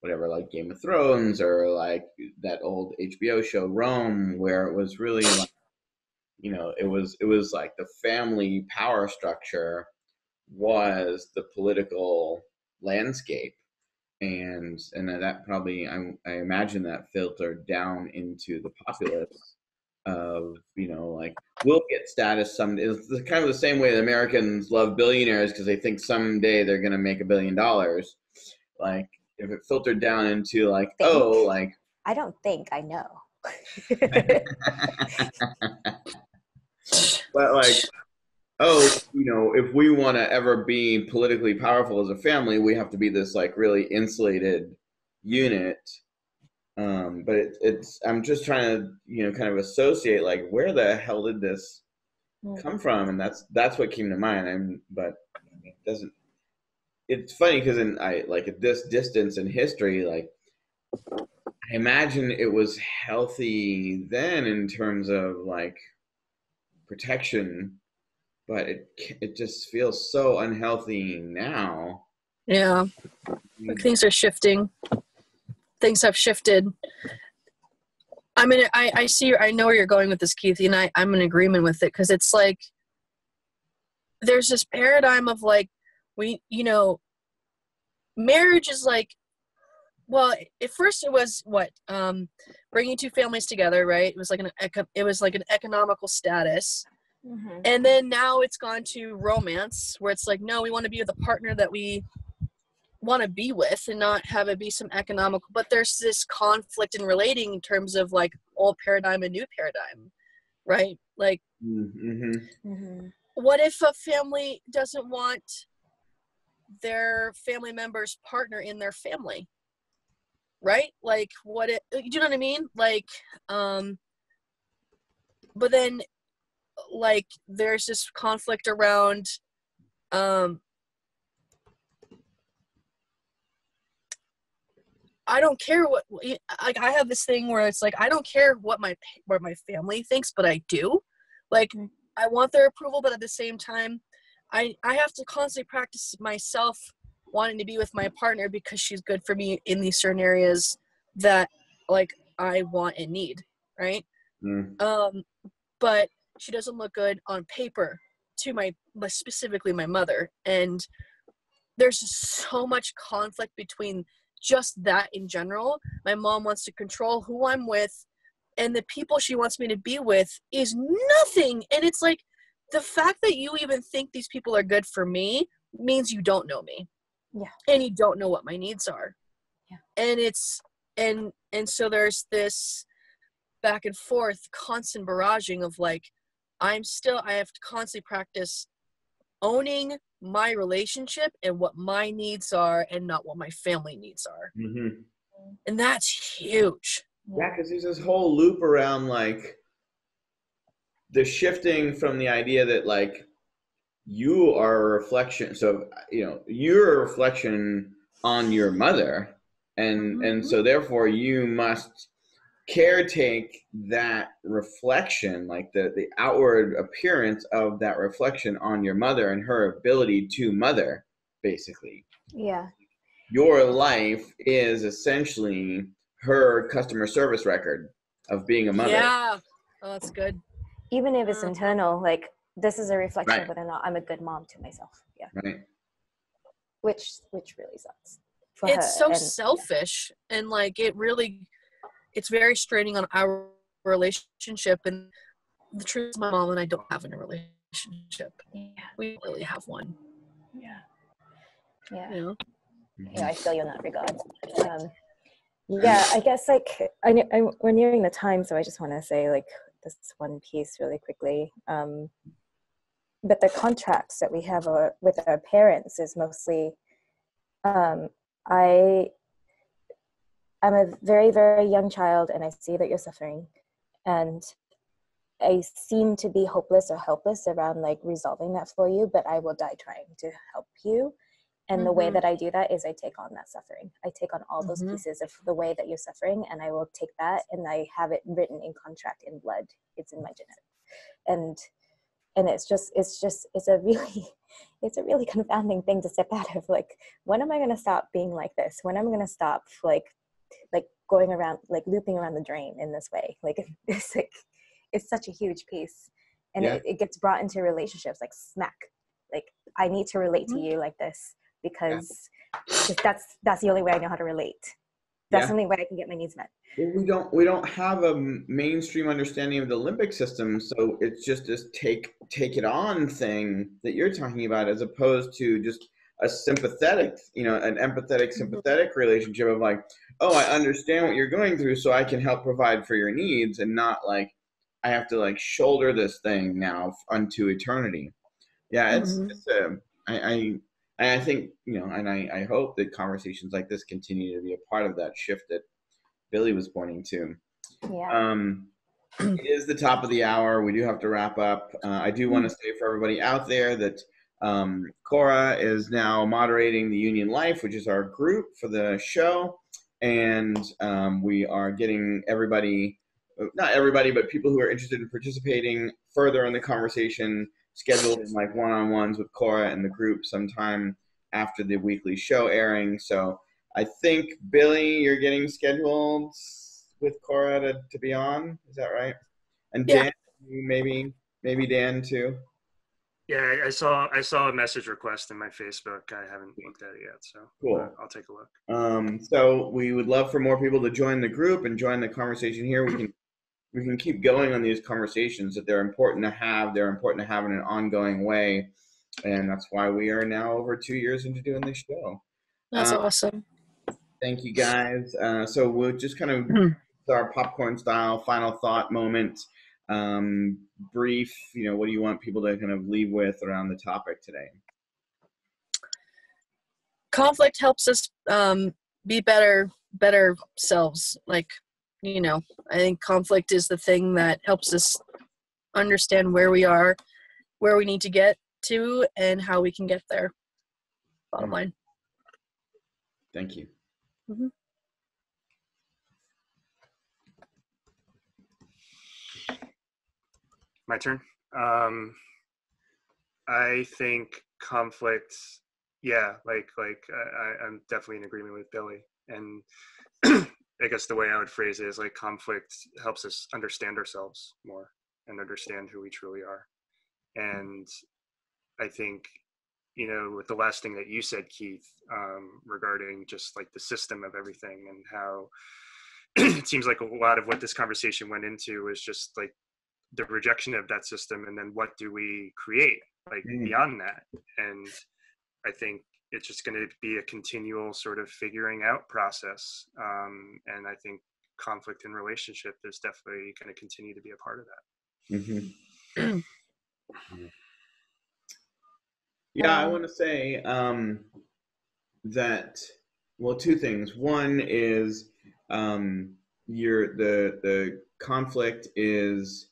whatever, like Game of Thrones or like that old HBO show Rome, where it was really like, you know, it was like the family power structure was the political landscape, and that probably I imagine that filtered down into the populace of, you know, like we'll get status someday. It's kind of the same way that Americans love billionaires because they think someday they're going to make $1 billion. Like if it filtered down into like, I don't think I know. But like, you know, if we want to ever be politically powerful as a family, we have to be this like really insulated unit. But it's I'm just trying to, you know, kind of associate like where the hell did this come from, and that's what came to mind. But it doesn't. It's funny because at this distance in history, like I imagine it was healthy then in terms of like protection, but it just feels so unhealthy now. Yeah, like things are shifting. Things have shifted. I mean, I know where you're going with this, Keith, and I'm in agreement with it, because it's like there's this paradigm of like marriage is like, well, at first it was what bringing two families together, right? It was like an economical status. Mm-hmm. And then now it's gone to romance, where it's like, no, we want to be with a partner that we want to be with and not have it be some economical. But there's this conflict in relating in terms of like old paradigm and new paradigm, right? Like, what if a family doesn't want their family member's partner in their family, right? Like, do you know what I mean? Like, but then like there's this conflict around I don't care what, like, I have this thing where it's like, I don't care what my family thinks, but I do. Like, I want their approval, but at the same time, I have to constantly practice myself wanting to be with my partner because she's good for me in these certain areas that, like, I want and need, right? But she doesn't look good on paper to specifically my mother. And there's so much conflict between just that in general. My mom wants to control who I'm with, and the people she wants me to be with is nothing. And it's like, the fact that you even think these people are good for me means you don't know me. Yeah. And you don't know what my needs are. Yeah. And it's, and so there's this back and forth constant barraging of like, I have to constantly practice owning my relationship and what my needs are and not what my family needs are. Mm-hmm. And that's huge. Yeah, because there's this whole loop around like the shifting from the idea that like you are a reflection. So, you know, you're a reflection on your mother. And so therefore you must caretake that reflection, like the outward appearance of that reflection on your mother and her ability to mother, basically. Yeah. Your life is essentially her customer service record of being a mother. Yeah. Oh, that's good. Even if it's internal, like, this is a reflection of whether or not I'm a good mom to myself. Yeah. Right. Which really sucks. It's so selfish, and like it's very straining on our relationship. And the truth is, my mom and I don't have a relationship. Yeah. We don't really have one. Yeah. Yeah. You know? Yeah, I feel you in that regard. Yeah, I guess like we're nearing the time, so I just want to say like this one piece really quickly. But the contracts that we have with our parents is mostly, I'm a very, very young child, and I see that you're suffering, and I seem to be hopeless or helpless around like resolving that for you, but I will die trying to help you. And the way that I do that is I take on that suffering. I take on all those pieces of the way that you're suffering, and I will take that and I have it written in contract in blood. It's in my genetics. And it's a really confounding thing to step out of. Like, when am I going to stop being like this? When am I going to stop like going around, like looping around the drain in this way? Like, it's such a huge piece. And it gets brought into relationships like smack. Like, I need to relate to you like this because that's the only way I know how to relate. That's the only way I can get my needs met. Well, we don't have a mainstream understanding of the limbic system, so it's just this take it on thing that you're talking about, as opposed to just a sympathetic, an empathetic, sympathetic relationship of like, oh, I understand what you're going through, so I can help provide for your needs, and not like I have to like shoulder this thing now unto eternity. Yeah, I I think, and I hope that conversations like this continue to be a part of that shift that Billy was pointing to. Yeah. It is the top of the hour. We do have to wrap up. I do want to say for everybody out there that Cora is now moderating the Union Life, which is our group for the show. And we are getting everybody, not everybody, but people who are interested in participating further in the conversation scheduled in like one-on-ones with Cora and the group sometime after the weekly show airing. So I think, Billy, you're getting scheduled with Cora to be on. Is that right? And Dan, maybe Dan too. Yeah, I saw a message request in my Facebook. I haven't looked at it yet, so cool. I'll take a look. So we would love for more people to join the group and join the conversation here. We can keep going on these conversations that they're important to have. They're important to have in an ongoing way, and that's why we are now over 2 years into doing this show. That's awesome. Thank you, guys. So we'll just kind of our popcorn style final thought moment. Brief, what do you want people to kind of leave with around the topic today? Conflict helps us be better selves. Like, I think conflict is the thing that helps us understand where we are, where we need to get to, and how we can get there. Bottom line. Thank you. Mm-hmm. My turn. I think conflict, I'm definitely in agreement with Billy. And I guess the way I would phrase it is like conflict helps us understand ourselves more and understand who we truly are. And I think, with the last thing that you said, Keith, regarding just like the system of everything and how it seems like a lot of what this conversation went into was just like the rejection of that system, and then what do we create beyond that? And I think it's just going to be a continual sort of figuring out process, and I think conflict in relationship is definitely going to continue to be a part of that. Mm-hmm. Yeah, I want to say that, well, two things. One is the conflict is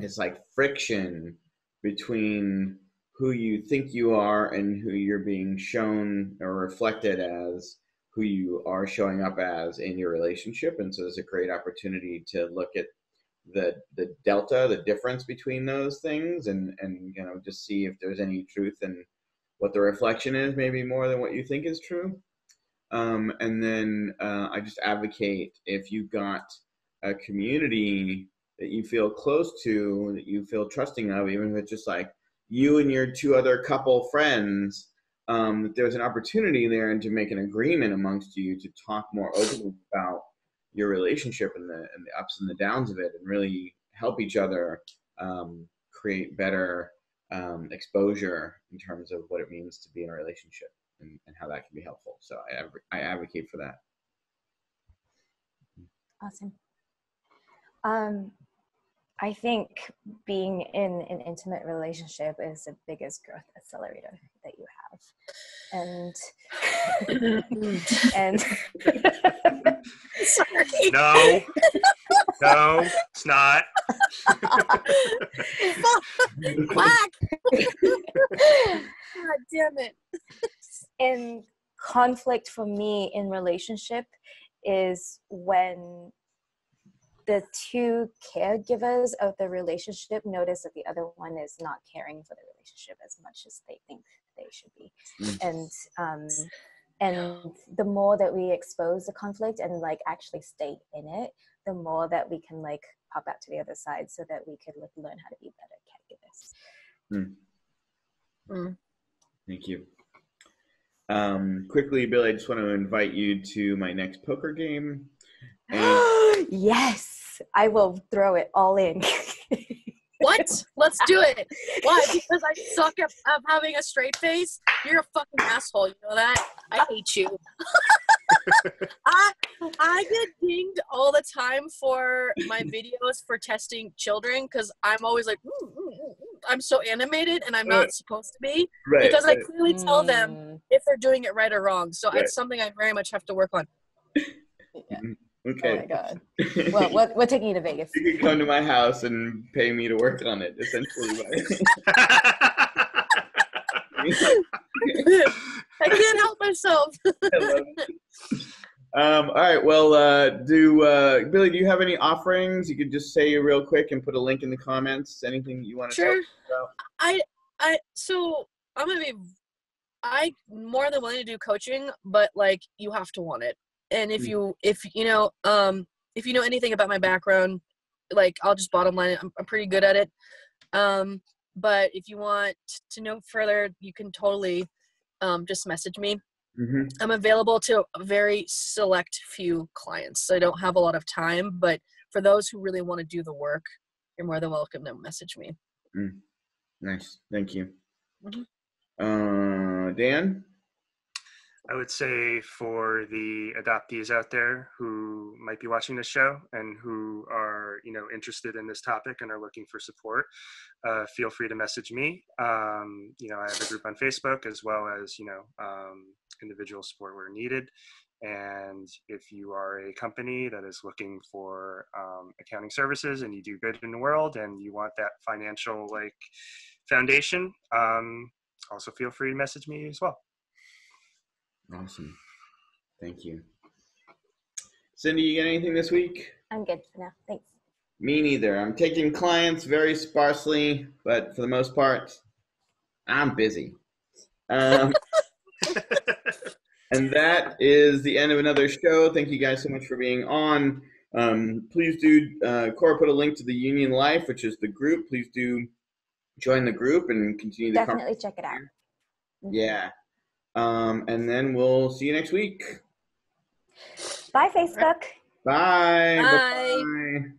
it's like friction between who you think you are and who you're being shown or reflected as, who you are showing up as in your relationship. And so there's a great opportunity to look at the delta, the difference between those things, and just see if there's any truth in what the reflection is, maybe more than what you think is true. And then I just advocate, if you've got a community that you feel close to, that you feel trusting of, even if it's just like you and your two other couple friends, that there's an opportunity there and to make an agreement amongst you to talk more openly about your relationship and the ups and the downs of it, and really help each other create better exposure in terms of what it means to be in a relationship and how that can be helpful. So I advocate for that. Awesome. I think being in an intimate relationship is the biggest growth accelerator that you have. And Sorry. No, it's not. Quack. God damn it. And conflict for me in relationship is when the two caregivers of the relationship notice that the other one is not caring for the relationship as much as they think they should be. And the more that we expose the conflict and actually stay in it, the more that we can pop out to the other side, so that we could learn how to be better caregivers. Thank you. Quickly, Billy, I just want to invite you to my next poker game. And yes, I will throw it all in. What? Let's do it. Why? Because I suck at having a straight face? You're a fucking asshole. You know that? I hate you. I get dinged all the time for my videos for testing children, because I'm always like, I'm so animated and I'm not supposed to be, Right. because I clearly tell them Mm. if they're doing it right or wrong. So Right. it's something I very much have to work on. Yeah. Okay. Oh my God. Well, we're taking you to Vegas. You can come to my house and pay me to work on it, essentially. I can't help myself. All right. Well, Billy, do you have any offerings? You could just say real quick and put a link in the comments. Anything you want to Sure. talk about? So I'm gonna be. I more than willing to do coaching, but like you have to want it. And if you know anything about my background, like I'll just bottom line it. I'm pretty good at it. But if you want to know further, you can totally just message me. Mm-hmm. I'm available to a very select few clients. So I don't have a lot of time, but for those who really want to do the work, you're more than welcome to message me. Nice. Thank you. Mm-hmm. Dan? I would say for the adoptees out there who might be watching this show and who are, interested in this topic and are looking for support, feel free to message me. I have a group on Facebook as well as, individual support where needed. And if you are a company that is looking for accounting services and you do good in the world and you want that financial foundation, also feel free to message me as well. Awesome. Thank you. Cindy, you got anything this week? I'm good for now. Thanks. Me neither. I'm taking clients very sparsely, but for the most part, I'm busy. And that is the end of another show. Thank you guys so much for being on. Please do, Cora put a link to the Union Life, which is the group. Please do join the group and continue the Definitely check it out. Yeah. And then we'll see you next week. Bye, Facebook. Bye. Bye. Bye-bye.